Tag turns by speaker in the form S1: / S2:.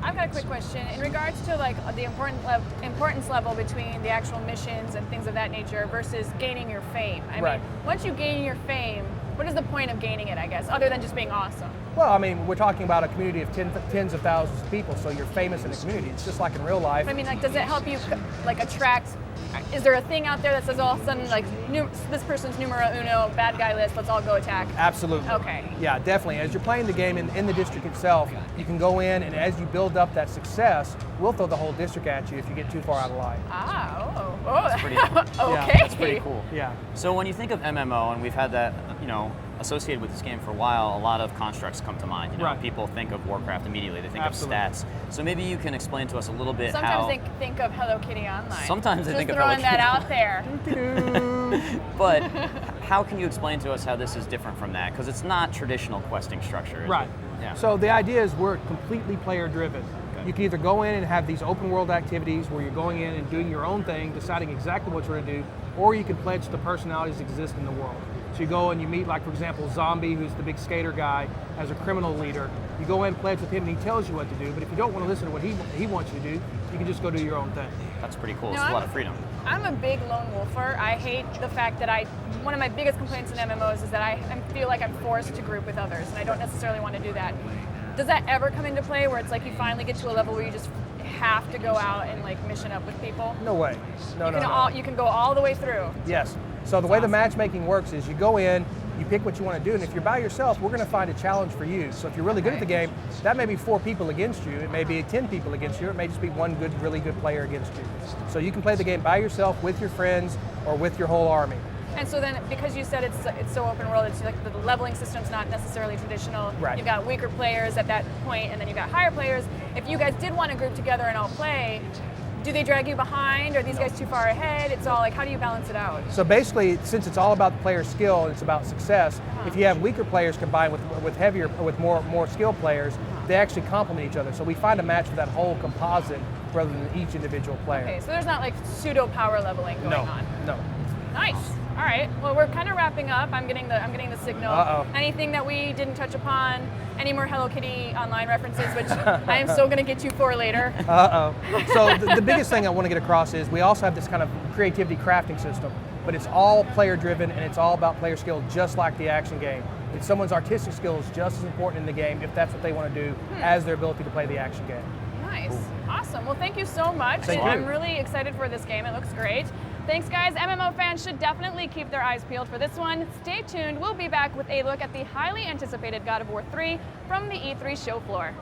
S1: I've got a quick question. In regards to like the importance level between the actual missions and things of that nature versus gaining your fame. I mean, once you gain your fame, what is the point of gaining it, I guess, other than just being awesome?
S2: Well, I mean, we're talking about a community of tens of thousands of people, so you're famous in the community. It's just like in real life.
S1: But I mean, like, does it help you like attract? Is there a thing out there that says all of a sudden, like, this person's numero uno, bad guy list, let's all go attack?
S2: Absolutely.
S1: Okay.
S2: Yeah, definitely. As you're playing the game in the district itself, you can go in, and as you build up that success, we'll throw the whole district at you if you get too far out of line.
S1: That's
S3: pretty cool.
S1: Okay.
S3: That's pretty cool.
S2: Yeah.
S3: So when you think of MMO, and we've had that, associated with this game for a while, a lot of constructs come to mind. People think of Warcraft immediately. They think of stats. So maybe you can explain to us a little bit
S1: Sometimes they think of Hello Kitty Online.
S3: Sometimes they think of
S1: Hello Kitty. Just throwing
S3: that out there. But how can you explain to us how this is different from that? Because it's not traditional questing structure, is it? Yeah.
S2: So the idea is we're completely player driven. Okay. You can either go in and have these open world activities where you're going in and doing your own thing, deciding exactly what you're going to do, or you can pledge the personalities that exist in the world. So you go and you meet, like, for example, Zombie, who's the big skater guy, as a criminal leader. You go in and pledge with him, and he tells you what to do. But if you don't want to listen to what he wants you to do, you can just go do your own thing.
S3: That's pretty cool. It's a lot of freedom.
S1: I'm a big lone wolfer. I hate the fact that one of my biggest complaints in MMOs is that I feel like I'm forced to group with others, and I don't necessarily want to do that. Does that ever come into play where it's like you finally get to a level where you just have to go out and like mission up with people?
S2: No way. No.
S1: You can go all the way through.
S2: Yes. So the way the matchmaking works is you go in, you pick what you want to do, and if you're by yourself, we're going to find a challenge for you. So if you're really good at the game, that may be 4 people against you, it may be 10 people against you, it may just be one really good player against you. So you can play the game by yourself, with your friends, or with your whole army.
S1: And so then, because you said it's so open world, it's like the leveling system's not necessarily traditional.
S2: Right.
S1: You've got weaker players at that point, and then you've got higher players. If you guys did want to group together and all play, do they drag you behind? Are these guys too far ahead? It's all like, how do you balance it out?
S2: So basically, since it's all about the player skill and it's about success, if you have weaker players combined with more skilled players, they actually complement each other. So we find a match for that whole composite rather than each individual player.
S1: Okay, so there's not like pseudo power leveling going on.
S2: No.
S1: Nice. All right. Well, we're kind of wrapping up. I'm getting the signal. Anything that we didn't touch upon? Any more Hello Kitty online references, which I am still going to get you for later.
S2: So the biggest thing I want to get across is we also have this kind of creativity crafting system, but it's all player driven and it's all about player skill, just like the action game. And someone's artistic skill is just as important in the game, if that's what they want to do, as their ability to play the action game.
S1: Nice. Cool. Awesome. Well, thank you so much. I'm really excited for this game. It looks great. Thanks, guys. MMO fans should definitely keep their eyes peeled for this one. Stay tuned. We'll be back with a look at the highly anticipated God of War 3 from the E3 show floor.